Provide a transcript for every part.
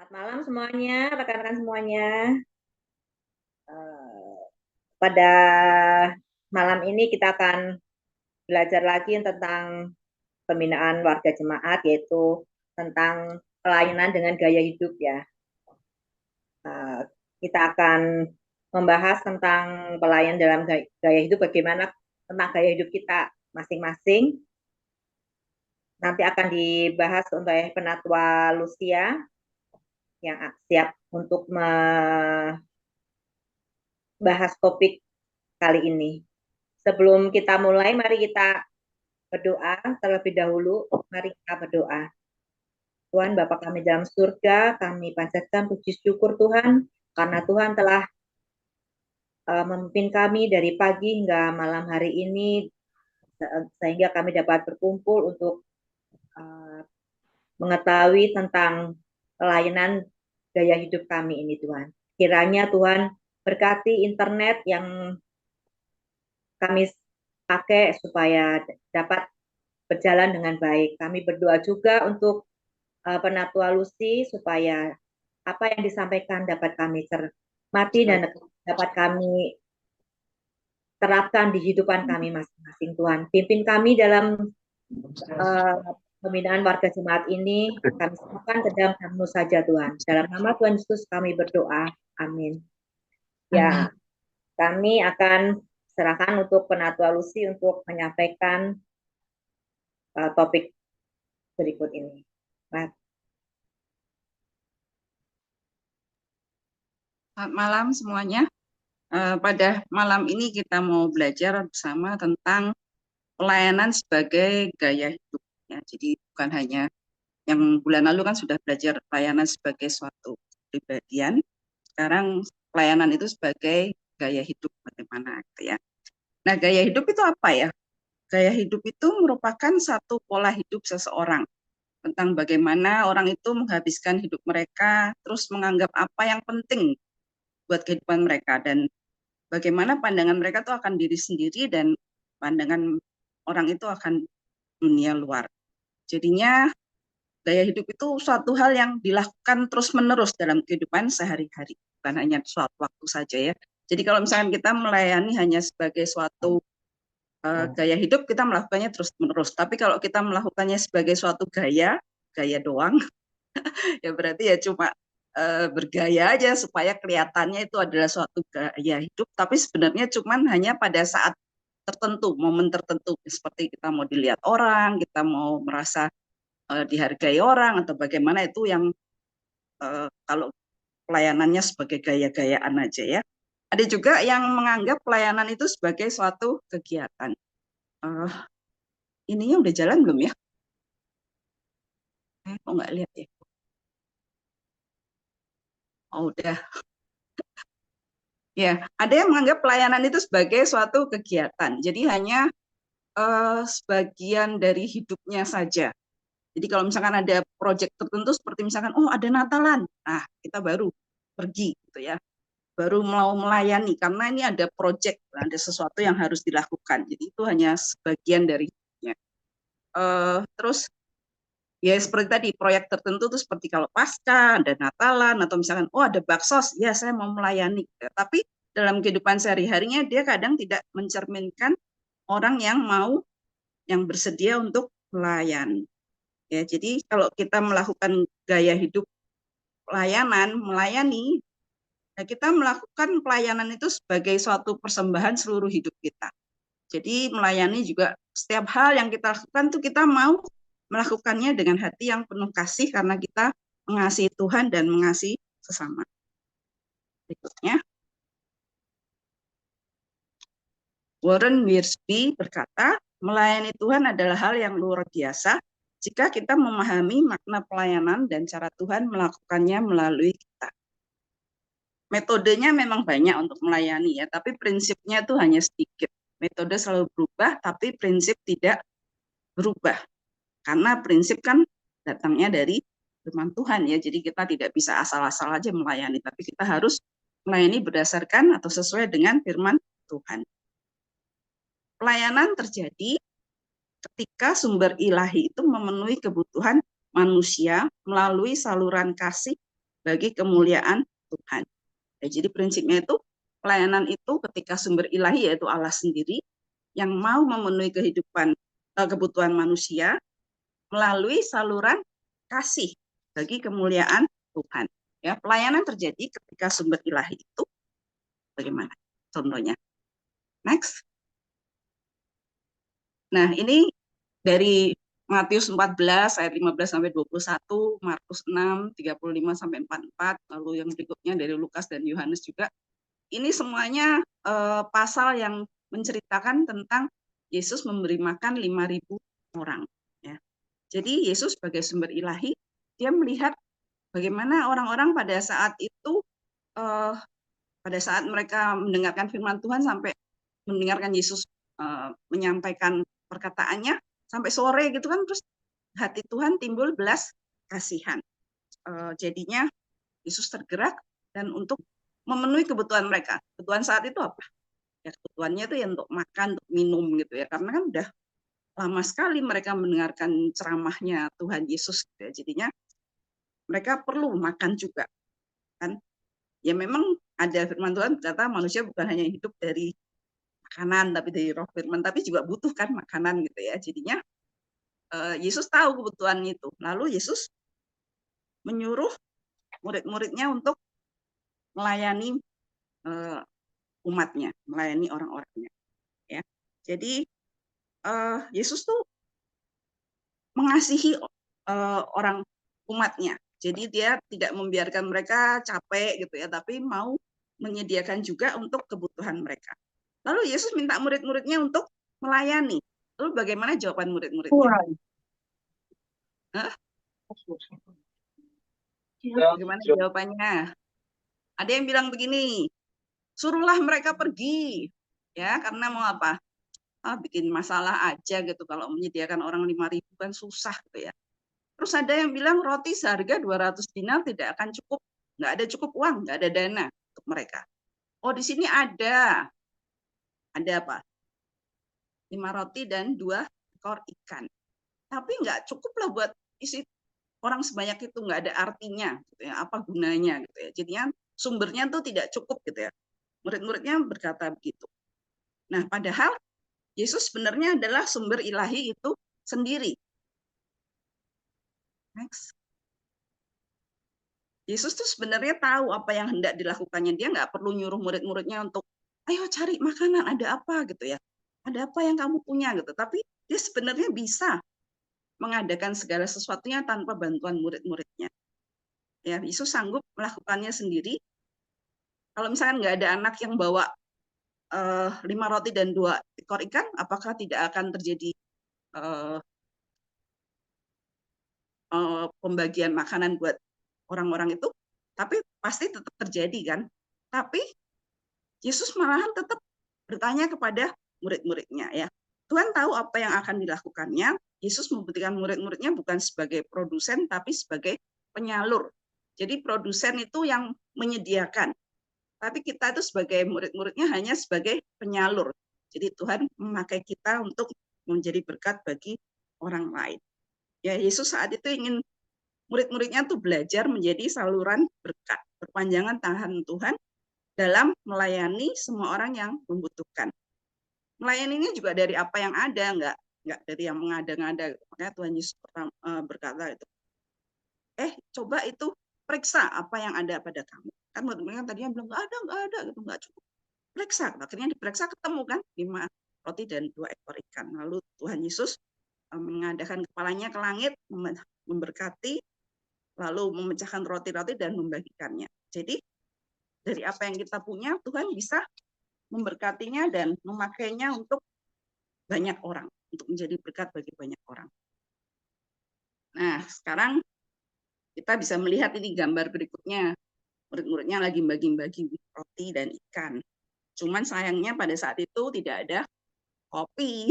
Selamat malam semuanya, rekan-rekan semuanya. Eh, Pada malam ini kita akan belajar lagi tentang pembinaan warga jemaat, yaitu tentang pelayanan dengan gaya hidup ya. Eh, Kita akan membahas tentang pelayanan dalam gaya hidup, bagaimana tentang gaya hidup kita masing-masing. Nanti akan dibahas oleh Penatua Lucia yang siap untuk membahas topik kali ini. Sebelum kita mulai, mari kita berdoa terlebih dahulu. Mari kita berdoa. Tuhan Bapa kami dalam surga, kami panjatkan puji syukur Tuhan, karena Tuhan telah memimpin kami dari pagi hingga malam hari ini, sehingga kami dapat berkumpul untuk mengetahui tentang pelayanan gaya hidup kami ini Tuhan. Kiranya Tuhan berkati internet yang kami pakai supaya dapat berjalan dengan baik. Kami berdoa juga untuk Penatua Lucy supaya apa yang disampaikan dapat kami cermati dan dapat kami terapkan di kehidupan kami masing-masing Tuhan. Pimpin kami dalam pembinaan warga jemaat ini, kami serahkan ke dalam tangan-Mu saja Tuhan. Dalam nama Tuhan Yesus kami berdoa. Amin. Ya, kami akan serahkan untuk Penatua Lucy untuk menyampaikan topik berikut ini. Selamat malam semuanya. Pada malam ini kita mau belajar bersama tentang pelayanan sebagai gaya hidup. Ya, jadi bukan hanya yang bulan lalu kan sudah belajar pelayanan sebagai suatu kepribadian. Sekarang pelayanan itu sebagai gaya hidup bagaimana gitu ya. Nah, gaya hidup itu apa ya? Gaya hidup itu merupakan satu pola hidup seseorang tentang bagaimana orang itu menghabiskan hidup mereka, terus menganggap apa yang penting buat kehidupan mereka, dan bagaimana pandangan mereka tuh akan diri sendiri dan pandangan orang itu akan dunia luar. Jadinya gaya hidup itu suatu hal yang dilakukan terus-menerus dalam kehidupan sehari-hari, bukan hanya suatu waktu saja ya. Jadi kalau misalkan kita melayani hanya sebagai suatu gaya hidup, kita melakukannya terus-menerus. Tapi kalau kita melakukannya sebagai suatu gaya doang, ya berarti ya cuma bergaya aja supaya kelihatannya itu adalah suatu gaya hidup, tapi sebenarnya cuman hanya pada saat tertentu, momen tertentu, seperti kita mau dilihat orang, kita mau merasa dihargai orang, atau bagaimana, itu yang kalau pelayanannya sebagai gaya-gayaan aja ya. Ada juga yang menganggap pelayanan itu sebagai suatu kegiatan. Ininya udah jalan belum ya? Kok nggak lihat ya? Oh, udah. Ya, ada yang menganggap pelayanan itu sebagai suatu kegiatan. Jadi hanya sebagian dari hidupnya saja. Jadi kalau misalkan ada proyek tertentu seperti misalkan, oh ada Natalan, nah kita baru pergi gitu ya, baru mau melayani karena ini ada proyek, ada sesuatu yang harus dilakukan. Jadi itu hanya sebagian dari hidupnya. Terus ya seperti tadi, proyek tertentu tuh seperti kalau pasca, ada Natalan, atau misalkan, oh ada baksos, ya saya mau melayani. Tapi dalam kehidupan sehari-harinya dia kadang tidak mencerminkan orang yang bersedia untuk melayani. Ya, jadi kalau kita melakukan gaya hidup melayani, ya kita melakukan pelayanan itu sebagai suatu persembahan seluruh hidup kita. Jadi melayani juga setiap hal yang kita lakukan tuh kita mau melakukannya dengan hati yang penuh kasih karena kita mengasihi Tuhan dan mengasihi sesama. Berikutnya, Warren Wiersbe berkata, melayani Tuhan adalah hal yang luar biasa jika kita memahami makna pelayanan dan cara Tuhan melakukannya melalui kita. Metodenya memang banyak untuk melayani ya, tapi prinsipnya itu hanya sedikit. Metode selalu berubah, tapi prinsip tidak berubah. Karena prinsip kan datangnya dari firman Tuhan ya, jadi kita tidak bisa asal-asal aja melayani, tapi kita harus melayani berdasarkan atau sesuai dengan firman Tuhan. Pelayanan terjadi ketika sumber ilahi itu memenuhi kebutuhan manusia melalui saluran kasih bagi kemuliaan Tuhan. Ya, jadi prinsipnya itu pelayanan itu ketika sumber ilahi yaitu Allah sendiri yang mau memenuhi kebutuhan manusia melalui saluran kasih bagi kemuliaan Tuhan. Ya, pelayanan terjadi ketika sumber ilahi itu bagaimana? Contohnya. Next. Nah, ini dari Matius 14 ayat 15 sampai 21, Markus 6 35 sampai 44, lalu yang berikutnya dari Lukas dan Yohanes juga. Ini semuanya pasal yang menceritakan tentang Yesus memberi makan 5.000 orang. Ya. Jadi Yesus sebagai sumber ilahi, dia melihat bagaimana orang-orang pada saat itu, pada saat mereka mendengarkan firman Tuhan sampai mendengarkan Yesus menyampaikan perkataannya, sampai sore gitu kan, terus hati Tuhan timbul belas kasihan. Jadinya Yesus tergerak dan untuk memenuhi kebutuhan mereka. Kebutuhan saat itu apa? Ya kebutuhannya itu ya untuk makan, untuk minum gitu ya. Karena kan udah lama sekali mereka mendengarkan ceramahnya Tuhan Yesus gitu ya. Jadinya mereka perlu makan juga kan. Ya memang ada firman Tuhan berkata manusia bukan hanya hidup dari makanan tapi dari roh firman, tapi juga butuh kan makanan gitu ya. Jadinya Yesus tahu kebutuhan itu. Lalu Yesus menyuruh murid-muridnya untuk melayani umatnya, melayani orang-orangnya. Ya, jadi Yesus tuh mengasihi orang umatnya. Jadi dia tidak membiarkan mereka capek gitu ya, tapi mau menyediakan juga untuk kebutuhan mereka. Lalu Yesus minta murid-muridnya untuk melayani. Lalu bagaimana jawaban murid-muridnya? Bagaimana jawabannya? Ada yang bilang begini, suruhlah mereka pergi, ya karena mau apa? Bikin masalah aja gitu kalau menyediakan orang 5.000 kan susah gitu ya. Terus ada yang bilang roti seharga 200 dinar tidak akan cukup, nggak ada cukup uang, nggak ada dana untuk mereka. Oh di sini ada apa? 5 roti dan 2 ekor ikan. Tapi nggak cukup lah buat isi orang sebanyak itu, nggak ada artinya, gitu ya. Apa gunanya gitu ya. Jadinya sumbernya tuh tidak cukup gitu ya. Murid-muridnya berkata begitu. Nah padahal Yesus sebenarnya adalah sumber ilahi itu sendiri. Next. Yesus tuh sebenarnya tahu apa yang hendak dilakukannya. Dia nggak perlu nyuruh murid-muridnya untuk, ayo cari makanan, ada apa gitu ya. Ada apa yang kamu punya gitu. Tapi dia sebenarnya bisa mengadakan segala sesuatunya tanpa bantuan murid-muridnya. Ya, Yesus sanggup melakukannya sendiri. Kalau misalkan nggak ada anak yang bawa 5 roti dan 2 ekor ikan, apakah tidak akan terjadi pembagian makanan buat orang-orang itu? Tapi pasti tetap terjadi kan. Tapi Yesus malahan tetap bertanya kepada murid-muridnya ya. Tuhan tahu apa yang akan dilakukannya. Yesus memberikan murid-muridnya bukan sebagai produsen tapi sebagai penyalur. Jadi produsen itu yang menyediakan. Tapi kita itu sebagai murid-muridnya hanya sebagai penyalur. Jadi Tuhan memakai kita untuk menjadi berkat bagi orang lain. Ya Yesus saat itu ingin murid-muridnya tuh belajar menjadi saluran berkat, perpanjangan tangan Tuhan dalam melayani semua orang yang membutuhkan. Melayaninya juga dari apa yang ada, nggak dari yang mengada-ngada. Makanya Tuhan Yesus berkata itu, coba itu periksa apa yang ada pada kamu. Kan murid-muridnya tadinya bilang nggak ada, gitu nggak cukup. Periksa, akhirnya diperiksa ketemu kan 5 roti dan 2 ekor ikan. Lalu Tuhan Yesus mengadakan kepalanya ke langit, memberkati, lalu memecahkan roti-roti dan membagikannya. Jadi dari apa yang kita punya, Tuhan bisa memberkatinya dan memakainya untuk banyak orang, untuk menjadi berkat bagi banyak orang. Nah, sekarang kita bisa melihat ini gambar berikutnya. Murid-muridnya lagi bagi-bagi roti dan ikan. Cuman sayangnya pada saat itu tidak ada kopi.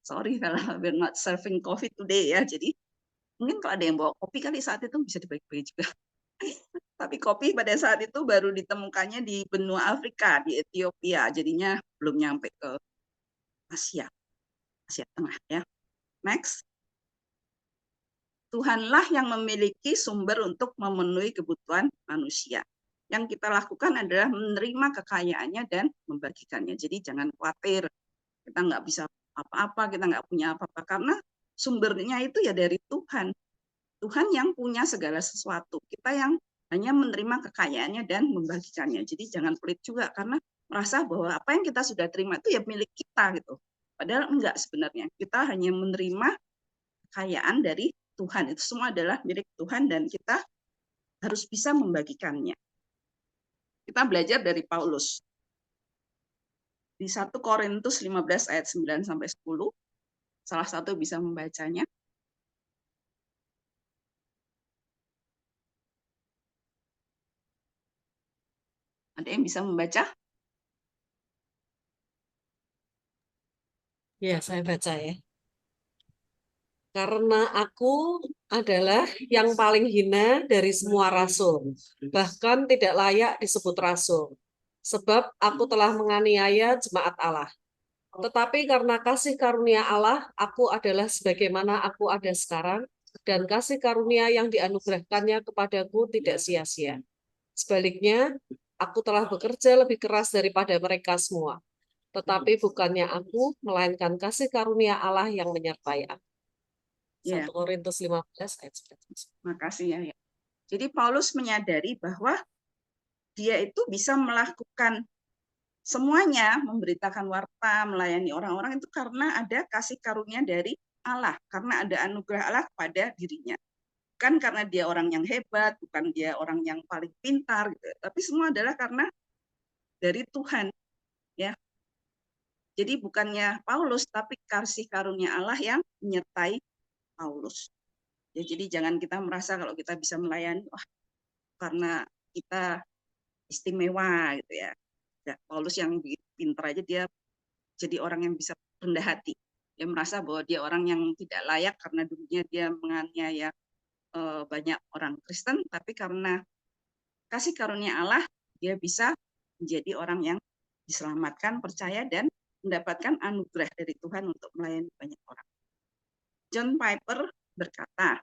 Sorry kalau we're not serving coffee today ya. Jadi mungkin kalau ada yang bawa kopi kali saat itu bisa dibagi-bagi juga. Tapi kopi pada saat itu baru ditemukannya di benua Afrika, di Ethiopia. Jadinya belum nyampe ke Asia Tengah ya. Next. Tuhanlah yang memiliki sumber untuk memenuhi kebutuhan manusia. Yang kita lakukan adalah menerima kekayaannya dan membagikannya. Jadi jangan khawatir, kita nggak bisa apa-apa, kita nggak punya apa-apa, karena sumbernya itu ya dari Tuhan. Tuhan yang punya segala sesuatu. Kita yang hanya menerima kekayaannya dan membagikannya. Jadi jangan pelit juga, karena merasa bahwa apa yang kita sudah terima itu ya milik kita gitu. Padahal enggak sebenarnya. Kita hanya menerima kekayaan dari Tuhan. Itu semua adalah milik Tuhan dan kita harus bisa membagikannya. Kita belajar dari Paulus. Di 1 Korintus 15 ayat 9 sampai 10, salah satu bisa membacanya. Ada yang bisa membaca? Ya, saya baca ya. Karena aku adalah yang paling hina dari semua rasul, bahkan tidak layak disebut rasul, sebab aku telah menganiaya jemaat Allah. Tetapi karena kasih karunia Allah, aku adalah sebagaimana aku ada sekarang, dan kasih karunia yang dianugerahkannya kepadaku tidak sia-sia. Sebaliknya, aku telah bekerja lebih keras daripada mereka semua. Tetapi bukannya aku, melainkan kasih karunia Allah yang menyertai aku. Ya. 1 Korintus 15 ayat 11. Makasih ya. Jadi Paulus menyadari bahwa dia itu bisa melakukan semuanya, memberitakan warta, melayani orang-orang itu karena ada kasih karunia dari Allah, karena ada anugerah Allah pada dirinya. Bukan karena dia orang yang hebat, bukan dia orang yang paling pintar, gitu. Tapi semua adalah karena dari Tuhan. Ya. Jadi bukannya Paulus, tapi kasih karunia Allah yang menyertai Paulus. Ya, jadi jangan kita merasa kalau kita bisa melayani, wah karena kita istimewa gitu ya. Ya, Paulus yang pintar aja dia jadi orang yang bisa rendah hati. Dia merasa bahwa dia orang yang tidak layak karena dulunya dia menganiaya banyak orang Kristen, tapi karena kasih karunia Allah dia bisa menjadi orang yang diselamatkan, percaya dan mendapatkan anugerah dari Tuhan untuk melayani banyak orang. John Piper berkata,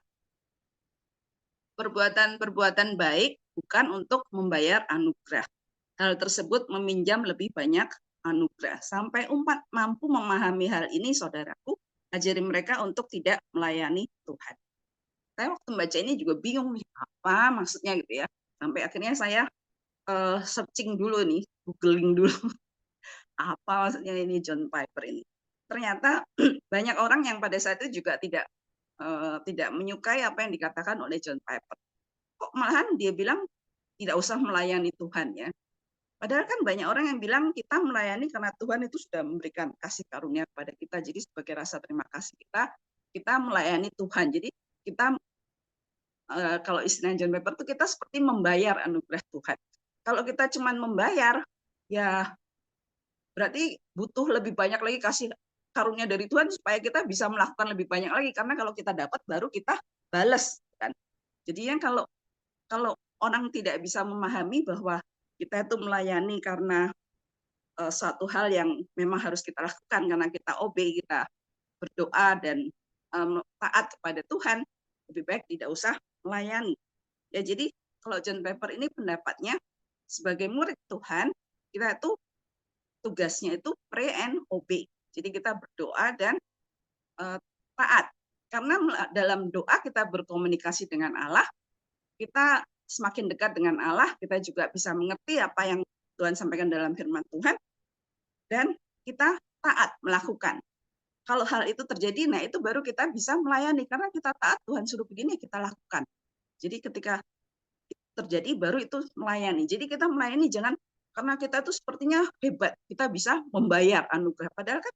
perbuatan-perbuatan baik bukan untuk membayar anugerah. Hal tersebut meminjam lebih banyak anugerah. Sampai umat mampu memahami hal ini, saudaraku, ajari mereka untuk tidak melayani Tuhan. Saya waktu membaca ini juga bingung nih, apa maksudnya gitu ya. Sampai akhirnya saya searching dulu nih, googling dulu. Apa maksudnya ini John Piper ini. Ternyata banyak orang yang pada saat itu juga tidak menyukai apa yang dikatakan oleh John Piper. Kok malahan dia bilang tidak usah melayani Tuhan ya. Padahal kan banyak orang yang bilang kita melayani karena Tuhan itu sudah memberikan kasih karunia kepada kita. Jadi sebagai rasa terima kasih kita melayani Tuhan. Jadi kita kalau istilah John Piper itu kita seperti membayar anugerah Tuhan. Kalau kita cuma membayar, ya berarti butuh lebih banyak lagi kasih karunia dari Tuhan supaya kita bisa melakukan lebih banyak lagi. Karena kalau kita dapat baru kita balas kan. Jadi yang kalau orang tidak bisa memahami bahwa kita itu melayani karena suatu hal yang memang harus kita lakukan karena kita obey, kita berdoa dan taat kepada Tuhan, lebih baik tidak usah melayani. Ya, jadi kalau John Piper ini pendapatnya sebagai murid Tuhan, kita itu tugasnya itu pray and obey. Jadi kita berdoa dan taat. Karena dalam doa kita berkomunikasi dengan Allah, kita semakin dekat dengan Allah, kita juga bisa mengerti apa yang Tuhan sampaikan dalam firman Tuhan, dan kita taat melakukan. Kalau hal itu terjadi, nah itu baru kita bisa melayani, karena kita taat, Tuhan suruh begini, kita lakukan. Jadi ketika terjadi, baru itu melayani. Jadi kita melayani jangan karena kita itu sepertinya hebat, kita bisa membayar anugerah. Padahal kan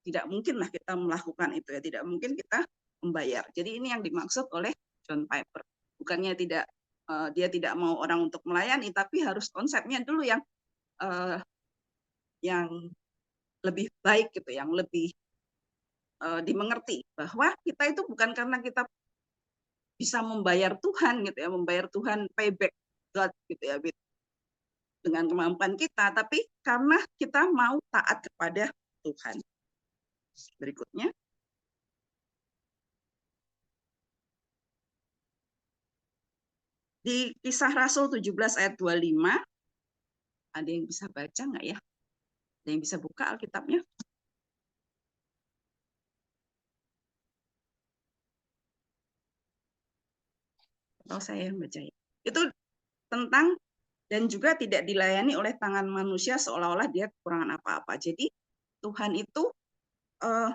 tidak mungkin lah kita melakukan itu ya, tidak mungkin kita membayar. Jadi ini yang dimaksud oleh John Piper. Bukannya dia tidak mau orang untuk melayani, tapi harus konsepnya dulu yang lebih baik gitu, yang lebih dimengerti bahwa kita itu bukan karena kita bisa membayar Tuhan gitu ya, membayar Tuhan payback God gitu ya, dengan kemampuan kita, tapi karena kita mau taat kepada Tuhan. Berikutnya. Di Kisah Rasul 17 ayat 25, ada yang bisa baca nggak ya? Ada yang bisa buka Alkitabnya? Atau saya yang baca ya? Itu tentang dan juga tidak dilayani oleh tangan manusia seolah-olah dia kekurangan apa-apa. Jadi Tuhan itu eh,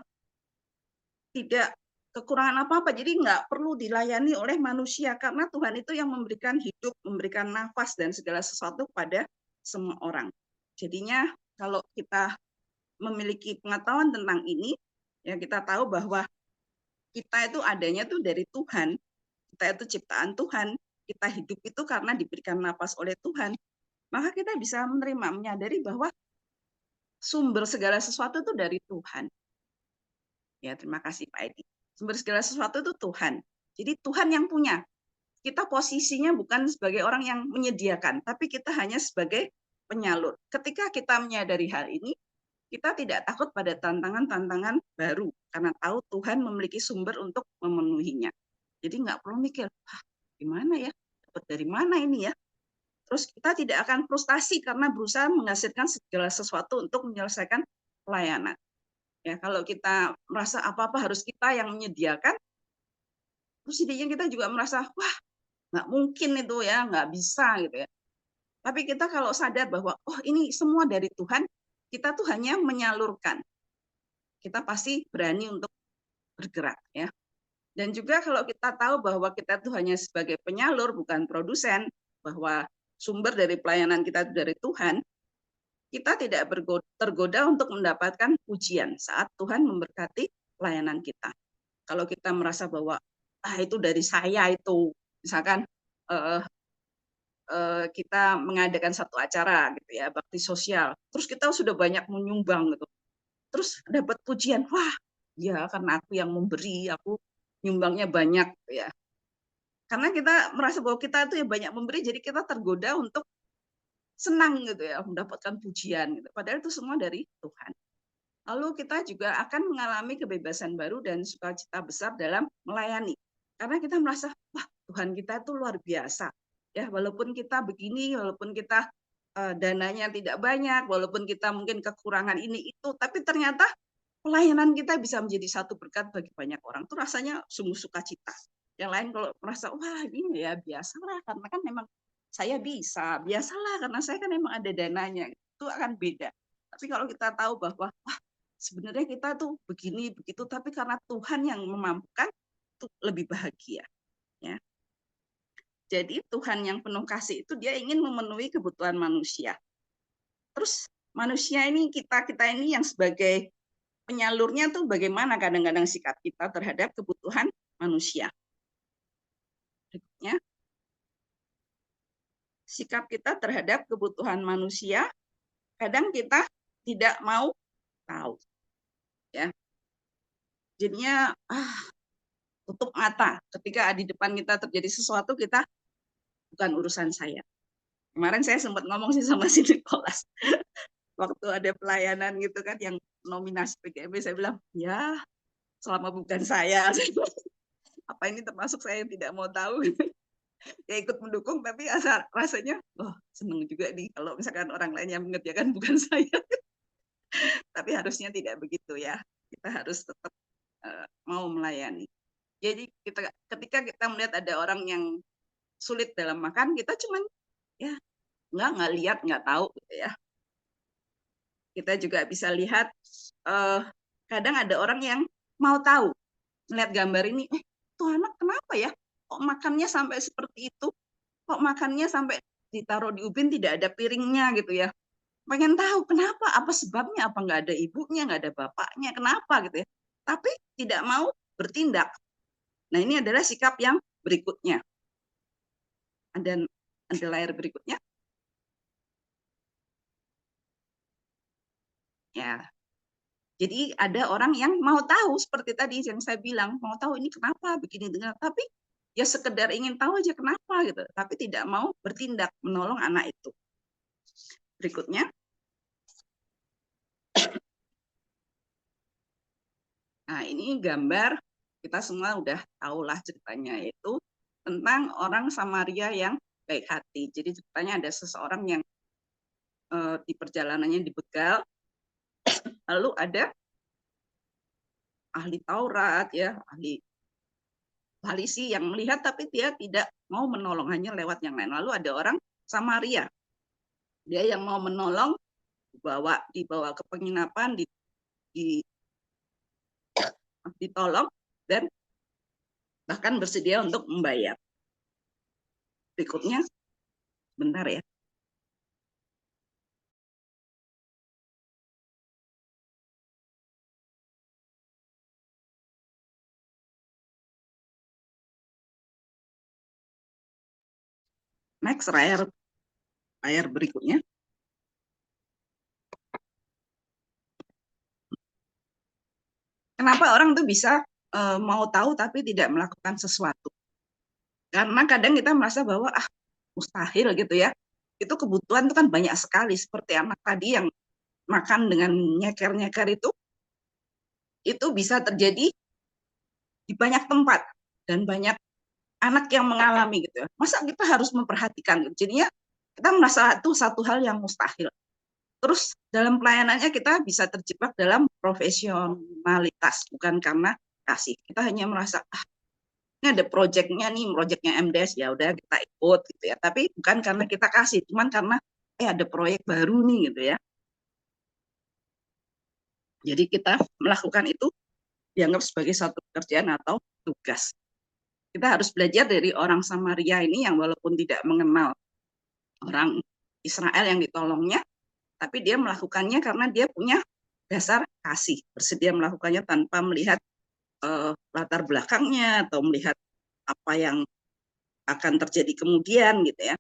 tidak kekurangan apa-apa. Jadi nggak perlu dilayani oleh manusia karena Tuhan itu yang memberikan hidup, memberikan nafas dan segala sesuatu pada semua orang. Jadinya kalau kita memiliki pengetahuan tentang ini, ya kita tahu bahwa kita itu adanya tuh dari Tuhan, kita itu ciptaan Tuhan, kita hidup itu karena diberikan nafas oleh Tuhan, maka kita bisa menerima, menyadari bahwa sumber segala sesuatu itu dari Tuhan. Ya, terima kasih Pak Edi. Sumber segala sesuatu itu Tuhan. Jadi Tuhan yang punya. Kita posisinya bukan sebagai orang yang menyediakan, tapi kita hanya sebagai penyalur. Ketika kita menyadari hal ini, kita tidak takut pada tantangan-tantangan baru, karena tahu Tuhan memiliki sumber untuk memenuhinya. Jadi nggak perlu mikir, gimana ya, dapat dari mana ini ya. Terus kita tidak akan frustasi karena berusaha menghasilkan segala sesuatu untuk menyelesaikan pelayanan. Ya, kalau kita merasa apa-apa harus kita yang menyediakan, terus jadinya kita juga merasa, wah, nggak mungkin itu ya, nggak bisa gitu ya. Tapi kita kalau sadar bahwa, oh ini semua dari Tuhan, kita tuh hanya menyalurkan. Kita pasti berani untuk bergerak ya. Dan juga kalau kita tahu bahwa kita tuh hanya sebagai penyalur, bukan produsen, bahwa sumber dari pelayanan kita itu dari Tuhan, kita tidak tergoda untuk mendapatkan pujian saat Tuhan memberkati pelayanan kita. Kalau kita merasa bahwa itu dari saya itu, misalkan kita mengadakan satu acara gitu ya, bakti sosial, terus kita sudah banyak menyumbang gitu, terus dapat pujian, wah ya karena aku yang memberi, aku nyumbangnya banyak gitu ya. Karena kita merasa bahwa kita itu yang banyak memberi, jadi kita tergoda untuk senang gitu ya, mendapatkan pujian gitu. Padahal itu semua dari Tuhan. Lalu kita juga akan mengalami kebebasan baru dan sukacita besar dalam melayani. Karena kita merasa, wah Tuhan kita itu luar biasa. Ya, walaupun kita begini, walaupun kita dananya tidak banyak, walaupun kita mungkin kekurangan ini itu, tapi ternyata pelayanan kita bisa menjadi satu berkat bagi banyak orang. Itu rasanya sungguh sukacita. Yang lain kalau merasa, wah ini ya biasalah, karena kan memang saya bisa, biasalah karena saya kan memang ada dananya. Itu akan beda. Tapi kalau kita tahu bahwa, wah sebenarnya kita tuh begini begitu, tapi karena Tuhan yang memampukan, itu lebih bahagia. Ya. Jadi Tuhan yang penuh kasih itu dia ingin memenuhi kebutuhan manusia. Terus manusia ini kita ini yang sebagai penyalurnya tuh bagaimana kadang-kadang sikap kita terhadap kebutuhan manusia. Berikutnya, sikap kita terhadap kebutuhan manusia, kadang kita tidak mau tahu. Ya. Jadinya tutup mata ketika di depan kita terjadi sesuatu, kita bukan urusan saya. Kemarin saya sempat ngomong sih sama si Nicholas waktu ada pelayanan gitu kan yang nominasi PGMB, saya bilang ya selama bukan saya apa ini termasuk saya yang tidak mau tahu ya ikut mendukung, tapi rasanya seneng juga nih kalau misalkan orang lain yang mengerjakan bukan saya. Tapi harusnya tidak begitu ya, kita harus tetap mau melayani. Jadi ketika kita melihat ada orang yang sulit dalam makan, kita cuman ya nggak lihat, nggak tahu gitu ya. Kita juga bisa lihat kadang ada orang yang mau tahu, melihat gambar ini, tuh anak kenapa ya kok makannya sampai seperti itu, kok makannya sampai ditaruh di ubin tidak ada piringnya gitu ya. Pengen tahu kenapa, apa sebabnya, apa nggak ada ibunya, nggak ada bapaknya, kenapa gitu ya. Tapi tidak mau bertindak. Nah ini adalah sikap yang berikutnya. Ada layar berikutnya. Ya, jadi ada orang yang mau tahu seperti tadi yang saya bilang, mau tahu ini kenapa begini dengan, tapi ya sekedar ingin tahu aja kenapa gitu, tapi tidak mau bertindak menolong anak itu. Berikutnya. Nah, ini gambar kita semua udah tahulah ceritanya, yaitu tentang orang Samaria yang baik hati. Jadi ceritanya ada seseorang yang di perjalanannya dibegal, lalu ada ahli Taurat ya, ahli Farisi yang melihat tapi dia tidak mau menolong, hanya lewat yang lain. Lalu ada orang Samaria, dia yang mau menolong, dibawa ke penginapan, ditolong dan bahkan bersedia untuk membayar. Berikutnya, bentar ya. Next, layar berikutnya. Kenapa orang tuh bisa mau tahu tapi tidak melakukan sesuatu? Karena kadang kita merasa bahwa mustahil gitu ya. Itu kebutuhan itu kan banyak sekali, seperti anak tadi yang makan dengan nyeker-nyeker itu bisa terjadi di banyak tempat dan banyak anak yang mengalami gitu ya. Masa kita harus memperhatikan gitu. Jadinya kita merasa itu satu hal yang mustahil. Terus dalam pelayanannya kita bisa terjebak dalam profesionalitas, bukan karena kasih. Kita hanya merasa ini ada proyeknya nih, proyeknya MDes, ya udah kita ikut gitu ya. Tapi bukan karena kita kasih, cuman karena ada proyek baru nih gitu ya. Jadi kita melakukan itu dianggap sebagai satu pekerjaan atau tugas. Kita harus belajar dari orang Samaria ini yang walaupun tidak mengenal orang Israel yang ditolongnya, tapi dia melakukannya karena dia punya dasar kasih, bersedia melakukannya tanpa melihat latar belakangnya atau melihat apa yang akan terjadi kemudian gitu ya.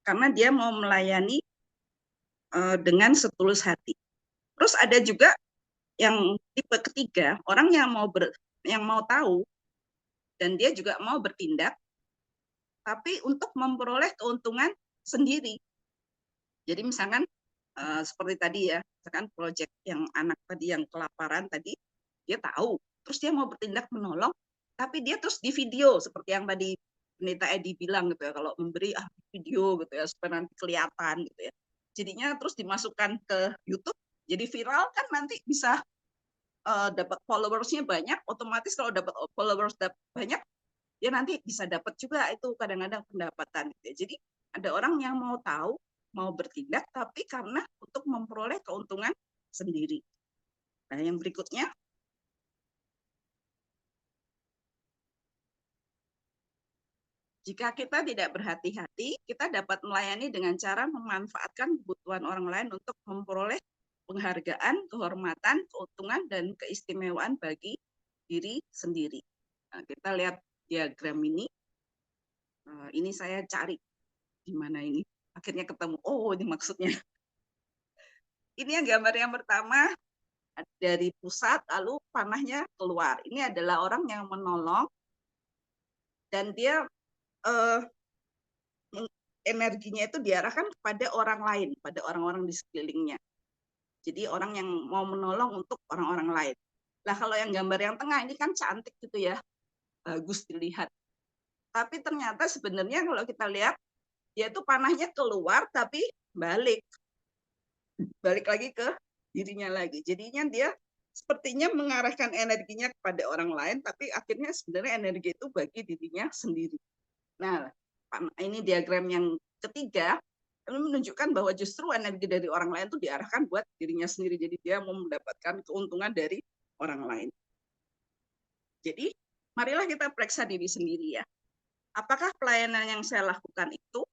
Karena dia mau melayani dengan setulus hati. Terus ada juga yang tipe ketiga, orang yang mau tahu dan dia juga mau bertindak, tapi untuk memperoleh keuntungan sendiri. Jadi misalkan seperti tadi ya, misalkan proyek yang anak tadi yang kelaparan tadi, dia tahu, terus dia mau bertindak menolong, tapi dia terus di video seperti yang tadi Pendeta Edi bilang gitu ya, kalau memberi video gitu ya supaya nanti kelihatan gitu ya. Jadinya terus dimasukkan ke YouTube, jadi viral kan nanti bisa dapat followersnya banyak, otomatis kalau dapat followers banyak, dia nanti bisa dapat juga itu kadang-kadang pendapatan. Gitu ya. Jadi ada orang yang mau tahu, mau bertindak, tapi karena untuk memperoleh keuntungan sendiri. Nah, yang berikutnya, jika kita tidak berhati-hati, kita dapat melayani dengan cara memanfaatkan kebutuhan orang lain untuk memperoleh penghargaan, kehormatan, keuntungan, dan keistimewaan bagi diri sendiri. Nah, kita lihat diagram ini. Ini saya cari di mana ini. Akhirnya ketemu. Oh, ini maksudnya. Ini yang gambar yang pertama dari pusat, lalu panahnya keluar. Ini adalah orang yang menolong dan dia energinya itu diarahkan kepada orang lain, pada orang-orang di sekelilingnya. Jadi orang yang mau menolong untuk orang-orang lain. Nah, kalau yang gambar yang tengah ini kan cantik gitu ya, bagus dilihat. Tapi ternyata sebenarnya kalau kita lihat, dia itu panahnya keluar tapi balik lagi ke dirinya lagi. Jadinya dia sepertinya mengarahkan energinya kepada orang lain, tapi akhirnya sebenarnya energi itu bagi dirinya sendiri. Nah, ini diagram yang ketiga, ini menunjukkan bahwa justru energi dari orang lain itu diarahkan buat dirinya sendiri. Jadi dia mau mendapatkan keuntungan dari orang lain. Jadi, marilah kita periksa diri sendiri ya. Apakah pelayanan yang saya lakukan itu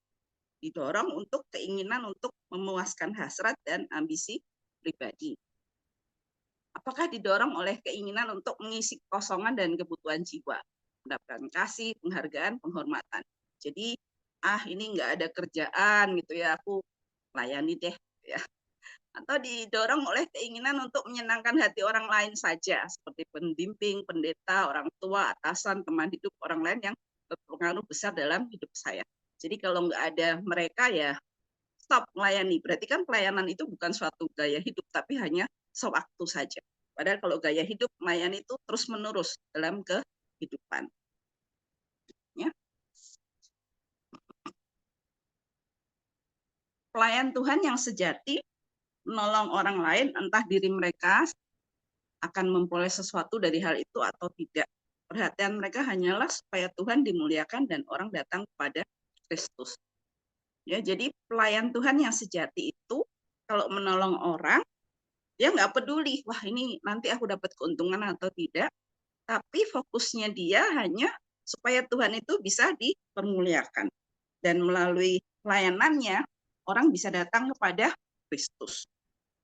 didorong untuk keinginan untuk memuaskan hasrat dan ambisi pribadi? Apakah didorong oleh keinginan untuk mengisi kekosongan dan kebutuhan jiwa, mendapatkan kasih, penghargaan, penghormatan? Jadi, ini nggak ada kerjaan gitu ya, aku layani deh ya. Atau didorong oleh keinginan untuk menyenangkan hati orang lain saja, seperti pendamping, pendeta, orang tua, atasan, teman hidup, orang lain yang berpengaruh besar dalam hidup saya. Jadi kalau nggak ada mereka ya stop melayani. Berarti kan pelayanan itu bukan suatu gaya hidup, tapi hanya sewaktu saja. Padahal kalau gaya hidup, melayani itu terus-menerus dalam kehidupan. Ya. pelayan Tuhan yang sejati menolong orang lain, entah diri mereka akan memperoleh sesuatu dari hal itu atau tidak. Perhatian mereka hanyalah supaya Tuhan dimuliakan dan orang datang kepada Kristus. Ya, jadi pelayan Tuhan yang sejati itu kalau menolong orang, dia nggak peduli, wah ini nanti aku dapat keuntungan atau tidak, tapi fokusnya dia hanya supaya Tuhan itu bisa dipermuliakan. Dan melalui pelayanannya, orang bisa datang kepada Kristus.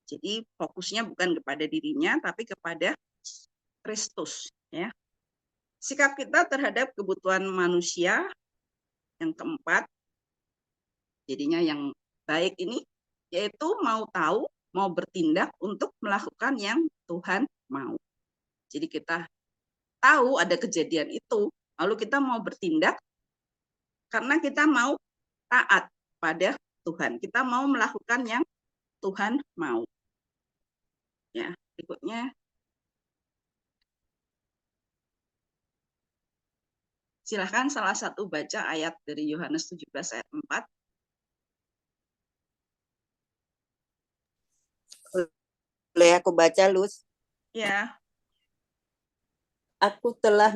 Jadi fokusnya bukan kepada dirinya, tapi kepada Kristus. Ya. Sikap kita terhadap kebutuhan manusia yang keempat, jadinya yang baik ini, yaitu mau tahu, mau bertindak untuk melakukan yang Tuhan mau. Jadi kita tahu ada kejadian itu, lalu kita mau bertindak karena kita mau taat pada Tuhan. Kita mau melakukan yang Tuhan mau. Ya, berikutnya. Silahkan salah satu baca ayat dari Yohanes 17 ayat 4. Boleh aku baca, Luz? Ya, Aku telah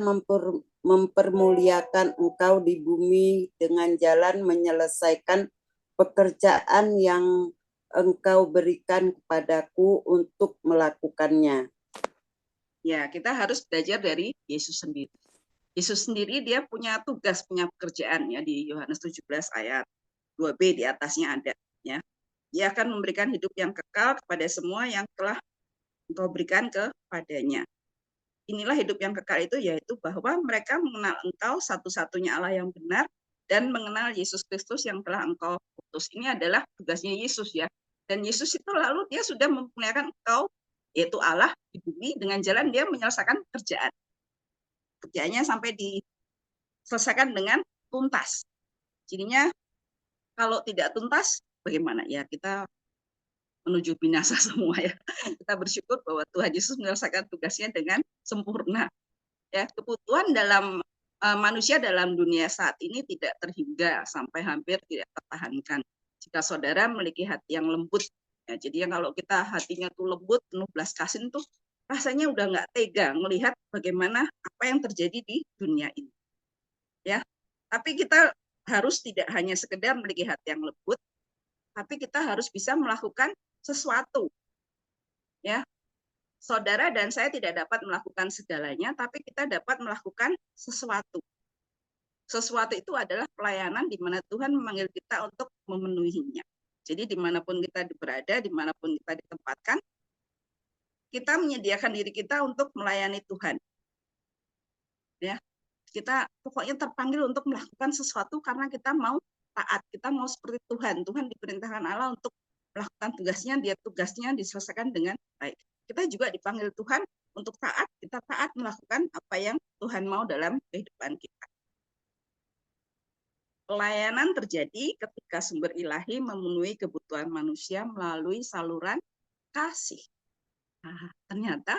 mempermuliakan engkau di bumi dengan jalan menyelesaikan pekerjaan yang engkau berikan kepadaku untuk melakukannya. ya kita harus belajar dari Yesus sendiri. Yesus sendiri dia punya tugas, punya pekerjaan ya di Yohanes 17 ayat 2b di atasnya ada ya. Dia akan memberikan hidup yang kekal kepada semua yang telah engkau berikan kepadanya. Inilah hidup yang kekal itu, yaitu bahwa mereka mengenal engkau satu-satunya Allah yang benar dan mengenal Yesus Kristus yang telah engkau utus. Ini adalah tugasnya Yesus ya. Dan Yesus itu lalu dia sudah mempermuliakan engkau, yaitu Allah di bumi, dengan jalan dia menyelesaikan kerjaan. Kerjaannya sampai diselesaikan dengan tuntas. Jadinya kalau tidak tuntas, bagaimana? Ya kita menuju binasa semua ya. Kita bersyukur bahwa Tuhan Yesus menyelesaikan tugasnya dengan sempurna. Ya, kebutuhan dalam manusia dalam dunia saat ini tidak terhingga sampai hampir tidak tertahankan. Jika saudara memiliki hati yang lembut, ya, jadi kalau kita hatinya tuh lembut, penuh belas kasihan tuh rasanya udah nggak tega melihat bagaimana apa yang terjadi di dunia ini. Ya, tapi kita harus tidak hanya sekedar memiliki hati yang lembut, tapi kita harus bisa melakukan sesuatu. Ya, saudara dan saya tidak dapat melakukan segalanya, tapi kita dapat melakukan sesuatu. Sesuatu itu adalah pelayanan di mana Tuhan memanggil kita untuk memenuhinya. Jadi dimanapun kita berada, dimanapun kita ditempatkan, kita menyediakan diri kita untuk melayani Tuhan. Ya, kita pokoknya terpanggil untuk melakukan sesuatu karena kita mau taat, kita mau seperti Tuhan. Tuhan diperintahkan Allah untuk melakukan tugasnya, dia tugasnya diselesaikan dengan baik. Kita juga dipanggil Tuhan untuk taat, kita taat melakukan apa yang Tuhan mau dalam kehidupan kita. Pelayanan terjadi ketika sumber ilahi memenuhi kebutuhan manusia melalui saluran kasih. Nah, ternyata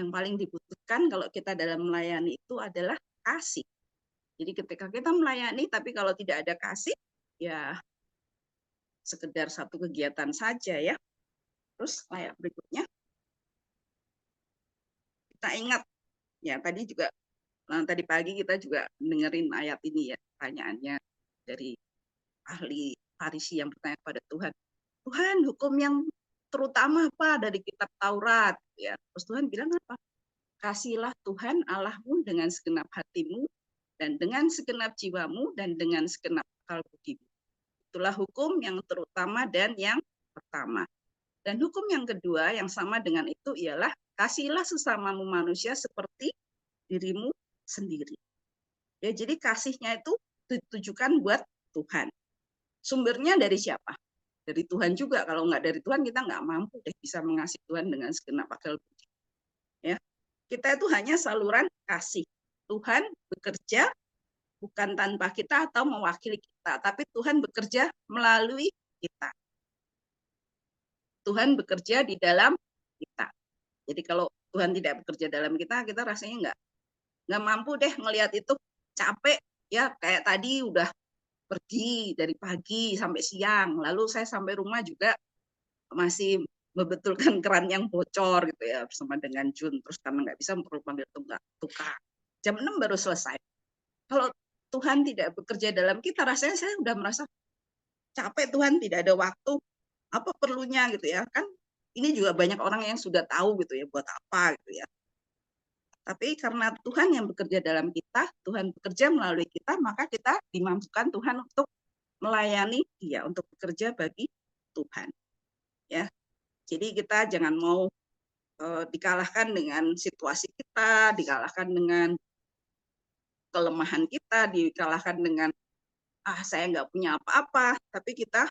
yang paling dibutuhkan kalau kita dalam melayani itu adalah kasih. Jadi ketika kita melayani, tapi kalau tidak ada kasih, ya sekedar satu kegiatan saja ya. Terus ayat berikutnya, kita ingat, ya tadi juga, tadi pagi kita juga dengerin ayat ini ya, pertanyaannya dari ahli Farisi yang bertanya kepada Tuhan, Tuhan hukum yang terutama apa dari kitab Taurat? Ya, terus Tuhan bilang apa? Kasihlah Tuhan Allahmu dengan segenap hatimu, dan dengan segenap jiwamu, dan dengan segenap akal budimu. Itulah hukum yang terutama dan yang pertama. Dan hukum yang kedua yang sama dengan itu ialah kasihlah sesamamu manusia seperti dirimu sendiri. Ya, jadi kasihnya itu ditujukan buat Tuhan. Sumbernya dari siapa? Dari Tuhan juga. Kalau nggak dari Tuhan, kita nggak mampu deh bisa mengasihi Tuhan dengan segenap akal budi. Ya, kita itu hanya saluran kasih. Tuhan bekerja bukan tanpa kita atau mewakili kita, tapi Tuhan bekerja melalui kita. Tuhan bekerja di dalam kita. Jadi kalau Tuhan tidak bekerja dalam kita, kita rasanya nggak mampu deh ngelihat itu, capek ya, kayak tadi udah pergi dari pagi sampai siang, lalu saya sampai rumah juga masih membetulkan keran yang bocor gitu ya bersama dengan Jun, terus karena nggak bisa perlu panggil tukang. Jam 6 baru selesai. Kalau Tuhan tidak bekerja dalam kita, rasanya saya udah merasa capek, Tuhan tidak ada waktu, apa perlunya gitu ya kan. Ini juga banyak orang yang sudah tahu gitu ya buat apa gitu ya. Tapi karena Tuhan yang bekerja dalam kita, Tuhan bekerja melalui kita, maka kita dimampukan Tuhan untuk melayani Dia, untuk bekerja bagi Tuhan. Ya, jadi kita jangan mau dikalahkan dengan situasi kita, dikalahkan dengan kelemahan kita, dikalahkan dengan saya nggak punya apa-apa, tapi kita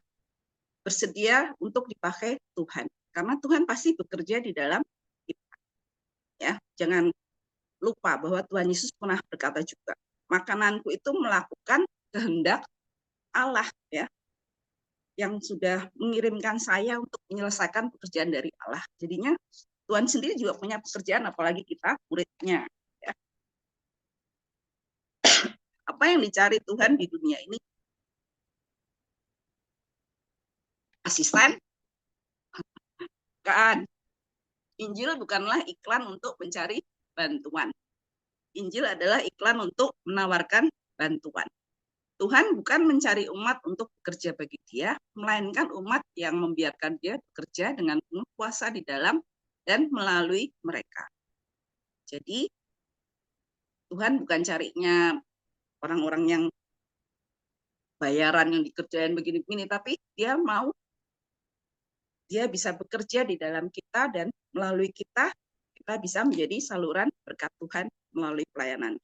bersedia untuk dipakai Tuhan, karena Tuhan pasti bekerja di dalam kita. Ya, jangan lupa bahwa Tuhan Yesus pernah berkata juga, makananku itu melakukan kehendak Allah, ya, yang sudah mengirimkan saya untuk menyelesaikan pekerjaan dari Allah. Jadinya Tuhan sendiri juga punya pekerjaan, apalagi kita muridnya. Ya. Apa yang dicari Tuhan di dunia ini? Asisten? Bukan. Injil bukanlah iklan untuk mencari bantuan. Injil adalah iklan untuk menawarkan bantuan. Tuhan bukan mencari umat untuk bekerja bagi Dia, melainkan umat yang membiarkan Dia bekerja dengan penuh kuasa di dalam dan melalui mereka. Jadi Tuhan bukan carinya orang-orang yang bayaran yang dikerjain begini-begini, tapi Dia mau Dia bisa bekerja di dalam kita dan melalui kita bisa menjadi saluran berkat Tuhan melalui pelayanan.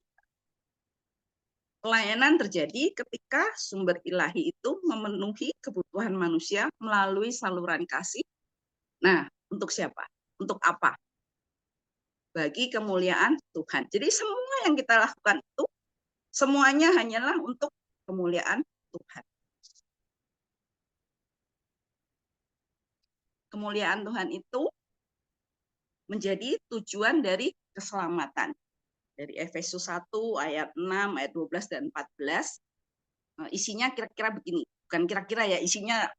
Pelayanan terjadi ketika sumber ilahi itu memenuhi kebutuhan manusia melalui saluran kasih. Nah, untuk siapa? Untuk apa? Bagi kemuliaan Tuhan. Jadi semua yang kita lakukan itu, semuanya hanyalah untuk kemuliaan Tuhan. Kemuliaan Tuhan itu menjadi tujuan dari keselamatan. Dari Efesus 1 ayat 6, ayat 12 dan 14. Isinya kira-kira begini. Bukan kira-kira ya, isinya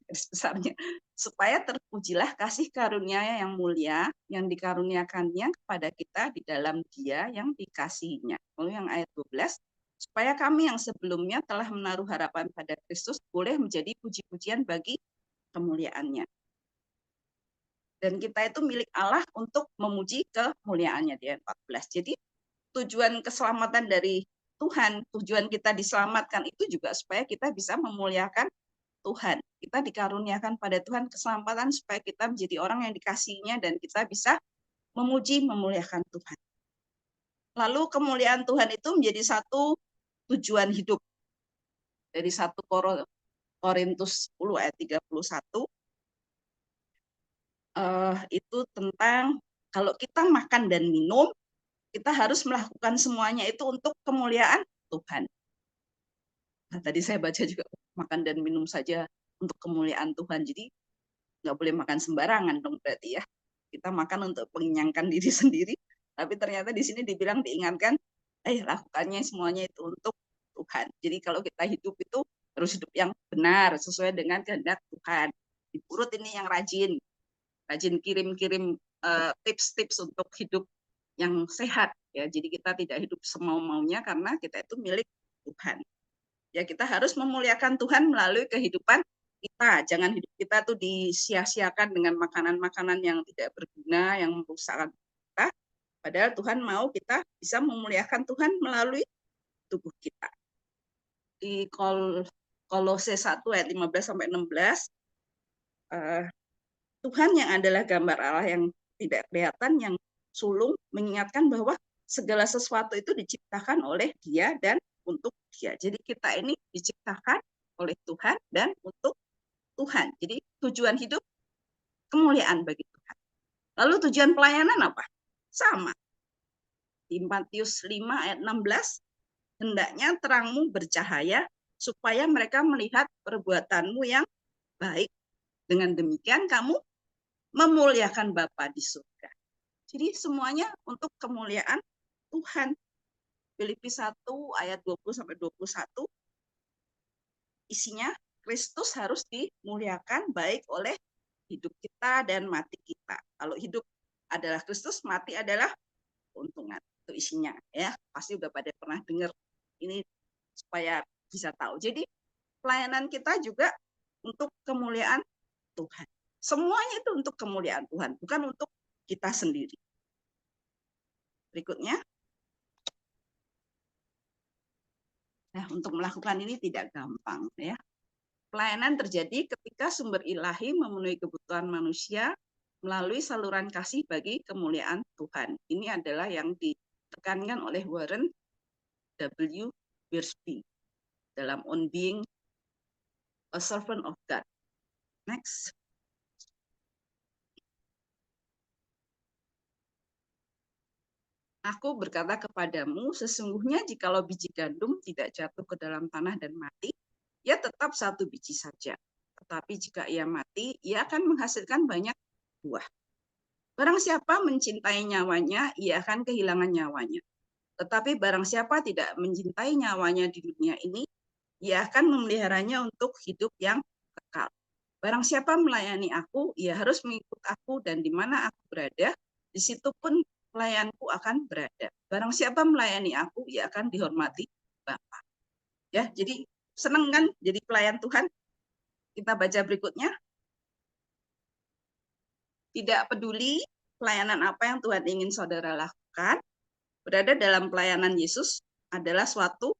besarnya. Supaya terpujilah kasih karunia yang mulia yang dikaruniakannya kepada kita di dalam Dia yang dikasihinya. Lalu yang ayat 12, supaya kami yang sebelumnya telah menaruh harapan pada Kristus boleh menjadi puji-pujian bagi kemuliaannya. Dan kita itu milik Allah untuk memuji kemuliaannya di ayat 14. Jadi tujuan keselamatan dari Tuhan, tujuan kita diselamatkan itu juga supaya kita bisa memuliakan Tuhan. Kita dikaruniakan pada Tuhan keselamatan supaya kita menjadi orang yang dikasihinya dan kita bisa memuji, memuliakan Tuhan. Lalu kemuliaan Tuhan itu menjadi satu tujuan hidup. Dari 1 Korintus 10 ayat 31, itu tentang kalau kita makan dan minum, kita harus melakukan semuanya itu untuk kemuliaan Tuhan. Nah, tadi saya baca juga makan dan minum saja untuk kemuliaan Tuhan. Jadi nggak boleh makan sembarangan dong berarti ya. Kita makan untuk mengenyangkan diri sendiri, tapi ternyata di sini dibilang diingatkan, lakukannya semuanya itu untuk Tuhan. Jadi kalau kita hidup itu harus hidup yang benar sesuai dengan kehendak Tuhan. Di Purut ini yang rajin kirim-kirim tips-tips untuk hidup yang sehat ya. Jadi kita tidak hidup semau-maunya karena kita itu milik Tuhan. Ya, kita harus memuliakan Tuhan melalui kehidupan kita. Jangan hidup kita tuh disia-siakan dengan makanan-makanan yang tidak berguna, yang merusak kita. Padahal Tuhan mau kita bisa memuliakan Tuhan melalui tubuh kita. Di Kolose 1 ayat 15 sampai 16, Tuhan yang adalah gambar Allah yang tidak kelihatan, yang sulung, mengingatkan bahwa segala sesuatu itu diciptakan oleh Dia dan untuk Dia. Jadi kita ini diciptakan oleh Tuhan dan untuk Tuhan. Jadi tujuan hidup kemuliaan bagi Tuhan. Lalu tujuan pelayanan apa? Sama. Di Matius 5 ayat 16, hendaknya terangmu bercahaya supaya mereka melihat perbuatanmu yang baik. Dengan demikian kamu memuliakan Bapa di surga. Jadi semuanya untuk kemuliaan Tuhan. Filipi 1 ayat 20 sampai 21. isinya Kristus harus dimuliakan baik oleh hidup kita dan mati kita. Kalau hidup adalah Kristus, mati adalah keuntungan. Itu isinya ya. Pasti udah pada pernah dengar ini supaya bisa tahu. Jadi pelayanan kita juga untuk kemuliaan Tuhan. Semuanya itu untuk kemuliaan Tuhan, bukan untuk kita sendiri. Berikutnya. Nah, untuk melakukan ini tidak gampang ya. Pelayanan terjadi ketika sumber ilahi memenuhi kebutuhan manusia melalui saluran kasih bagi kemuliaan Tuhan. Ini adalah yang ditekankan oleh Warren W. Wiersbe dalam On Being a Servant of God. Next. Aku berkata kepadamu, sesungguhnya jikalau biji gandum tidak jatuh ke dalam tanah dan mati, ia tetap satu biji saja. Tetapi jika ia mati, ia akan menghasilkan banyak buah. Barang siapa mencintai nyawanya, ia akan kehilangan nyawanya. Tetapi barang siapa tidak mencintai nyawanya di dunia ini, ia akan memeliharanya untuk hidup yang kekal. Barang siapa melayani aku, ia harus mengikut aku, dan di mana aku berada, di situ pun pelayanku akan berada. Barang siapa melayani aku, ia akan dihormati Bapa. Ya, jadi senang kan jadi pelayan Tuhan? Kita baca berikutnya. Tidak peduli pelayanan apa yang Tuhan ingin saudara lakukan, berada dalam pelayanan Yesus adalah suatu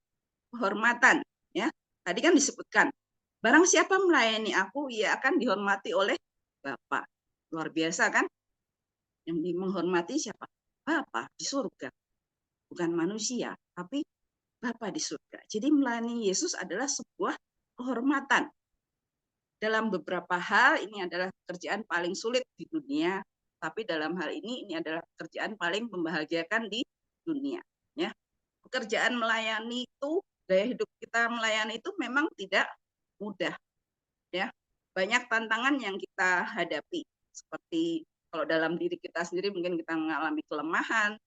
kehormatan. Ya, tadi kan disebutkan, barang siapa melayani aku, ia akan dihormati oleh Bapa. Luar biasa kan? Yang menghormati siapa? Bapa di surga. Bukan manusia, tapi Bapa di surga. Jadi melayani Yesus adalah sebuah kehormatan. Dalam beberapa hal ini adalah pekerjaan paling sulit di dunia, tapi dalam hal ini adalah pekerjaan paling membahagiakan di dunia. Ya, pekerjaan melayani itu, gaya hidup kita melayani itu memang tidak mudah. Ya, banyak tantangan yang kita hadapi. Seperti kalau dalam diri kita sendiri mungkin kita mengalami kelemahan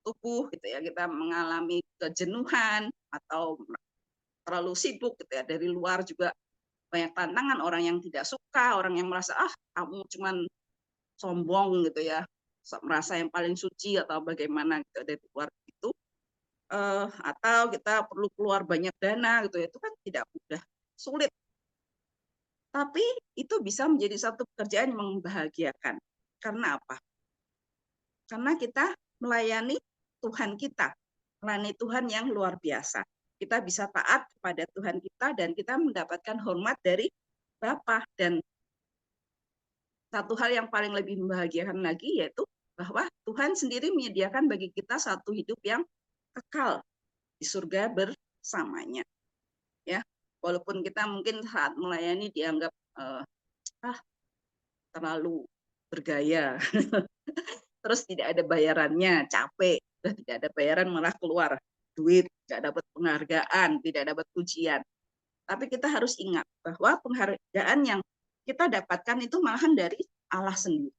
tubuh, gitu ya, kita mengalami kejenuhan atau terlalu sibuk, gitu ya. Dari luar juga banyak tantangan, orang yang tidak suka, orang yang merasa kamu cuman sombong gitu ya, merasa yang paling suci atau bagaimana gitu dari luar itu, atau kita perlu keluar banyak dana gitu ya, itu kan tidak mudah, sulit. Tapi itu bisa menjadi satu pekerjaan yang membahagiakan. Karena apa? Karena kita melayani Tuhan kita, melayani Tuhan yang luar biasa. Kita bisa taat kepada Tuhan kita dan kita mendapatkan hormat dari Bapa. Dan satu hal yang paling lebih membahagiakan lagi yaitu bahwa Tuhan sendiri menyediakan bagi kita satu hidup yang kekal di surga bersamanya. Ya, walaupun kita mungkin saat melayani dianggap terlalu bergaya, terus tidak ada bayarannya, capek, tidak ada bayaran malah keluar duit, tidak dapat penghargaan, tidak dapat pujian. Tapi kita harus ingat bahwa penghargaan yang kita dapatkan itu malahan dari Allah sendiri.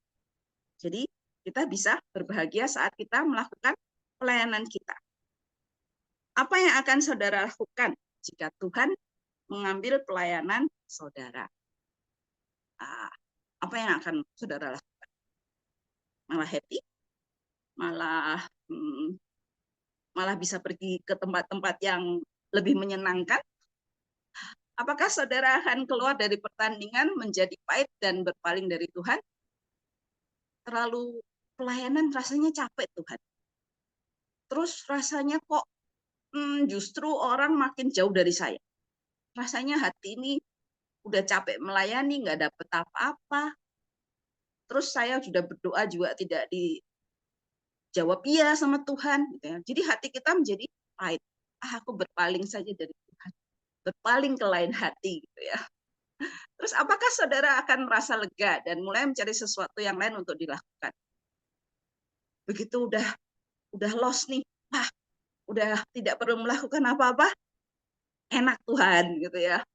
Jadi kita bisa berbahagia saat kita melakukan pelayanan kita. Apa yang akan saudara lakukan jika Tuhan mengambil pelayanan saudara? Apa yang akan saudara lakukan? Malah happy? Malah bisa pergi ke tempat-tempat yang lebih menyenangkan? Apakah saudara akan keluar dari pertandingan menjadi pahit dan berpaling dari Tuhan? Terlalu pelayanan rasanya capek Tuhan. Terus rasanya kok justru orang makin jauh dari saya. Rasanya hati ini udah capek melayani, nggak dapet apa-apa. Terus saya sudah berdoa juga tidak dijawab iya sama Tuhan. Gitu ya. Jadi hati kita menjadi pahit. Aku berpaling saja dari Tuhan. Berpaling ke lain hati. Gitu ya. Terus apakah saudara akan merasa lega dan mulai mencari sesuatu yang lain untuk dilakukan? Begitu udah lost nih, udah tidak perlu melakukan apa-apa, enak Tuhan gitu ya.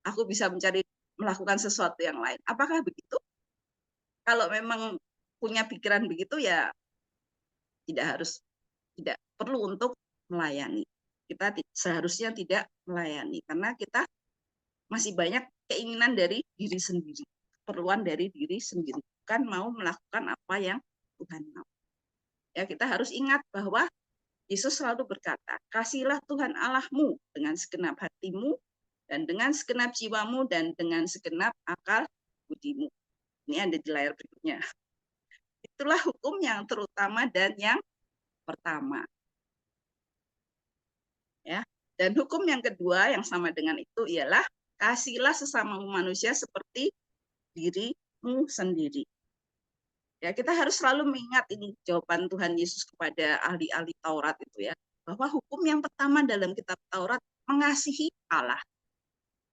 Aku bisa melakukan sesuatu yang lain. Apakah begitu? Kalau memang punya pikiran begitu ya tidak perlu untuk melayani. Kita seharusnya tidak melayani karena kita masih banyak keinginan dari diri sendiri, keperluan dari diri sendiri, bukan mau melakukan apa yang Tuhan mau. Ya, kita harus ingat bahwa Yesus selalu berkata, kasihlah Tuhan Allahmu dengan segenap hatimu, dan dengan segenap jiwamu, dan dengan segenap akal budimu. Ini ada di layar berikutnya. Itulah hukum yang terutama dan yang pertama. Ya. Dan hukum yang kedua yang sama dengan itu ialah kasihlah sesamamu manusia seperti dirimu sendiri. Ya, kita harus selalu mengingat ini jawaban Tuhan Yesus kepada ahli-ahli Taurat itu ya, bahwa hukum yang pertama dalam kitab Taurat mengasihi Allah,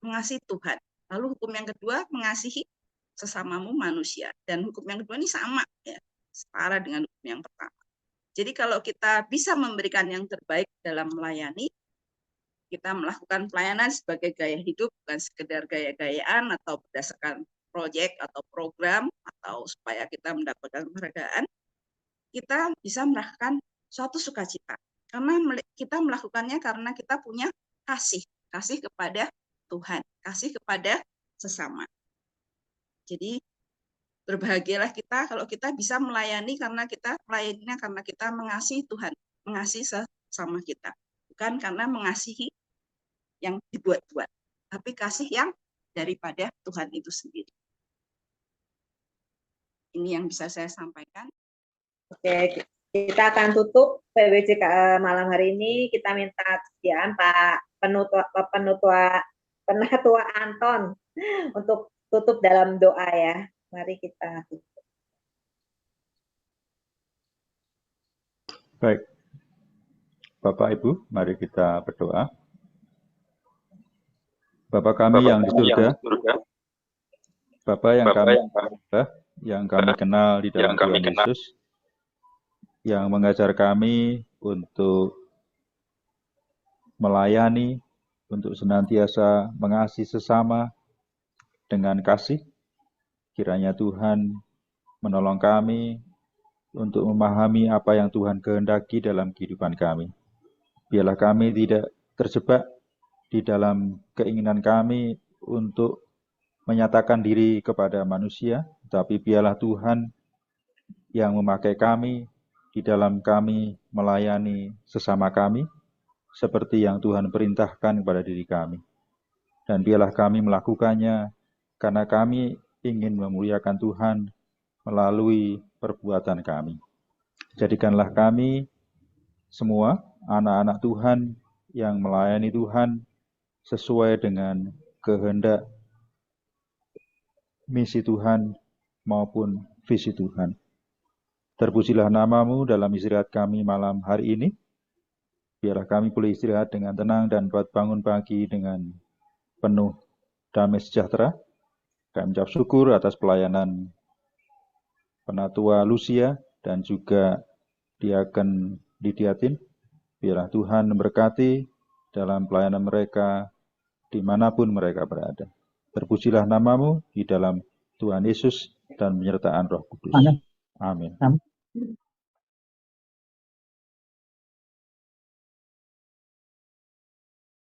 mengasihi Tuhan. Lalu hukum yang kedua mengasihi sesamamu manusia, dan hukum yang kedua ini sama ya, setara dengan hukum yang pertama. Jadi kalau kita bisa memberikan yang terbaik dalam melayani, kita melakukan pelayanan sebagai gaya hidup, bukan sekedar gaya-gayaan atau berdasarkan proyek atau program atau supaya kita mendapatkan penghargaan, kita bisa melakukan suatu sukacita. Karena kita melakukannya karena kita punya kasih kepada Tuhan, kasih kepada sesama. Jadi berbahagialah kita kalau kita bisa melayani karena kita mengasihi Tuhan, mengasihi sesama kita, bukan karena mengasihi yang dibuat-buat, tapi kasih yang daripada Tuhan itu sendiri. Ini yang bisa saya sampaikan. Oke, kita akan tutup PWJ malam hari ini. Kita minta kesediaan Pak Penatua Anton untuk tutup dalam doa ya. Mari kita tutup. Baik, Bapak Ibu, mari kita berdoa. Bapa kami yang di surga, Bapa yang kami kenal di dalam Tuhan Yesus, yang mengajar kami untuk melayani, untuk senantiasa mengasihi sesama dengan kasih. Kiranya Tuhan menolong kami untuk memahami apa yang Tuhan kehendaki dalam kehidupan kami. Biarlah kami tidak terjebak di dalam keinginan kami untuk menyatakan diri kepada manusia, tapi biarlah Tuhan yang memakai kami di dalam kami melayani sesama kami, seperti yang Tuhan perintahkan kepada diri kami. Dan biarlah kami melakukannya karena kami ingin memuliakan Tuhan melalui perbuatan kami. Jadikanlah kami semua anak-anak Tuhan yang melayani Tuhan sesuai dengan kehendak misi Tuhan maupun visi Tuhan. Terpujilah nama-Mu dalam istirahat kami malam hari ini. Biarlah kami boleh istirahat dengan tenang dan buat bangun pagi dengan penuh damai sejahtera. Kami ucap syukur atas pelayanan Penatua Lucia dan juga Diaken Lidiatin. Biarlah Tuhan memberkati dalam pelayanan mereka dimanapun mereka berada. Terpujilah nama-Mu di dalam Tuhan Yesus dan penyertaan Roh Kudus. Amin.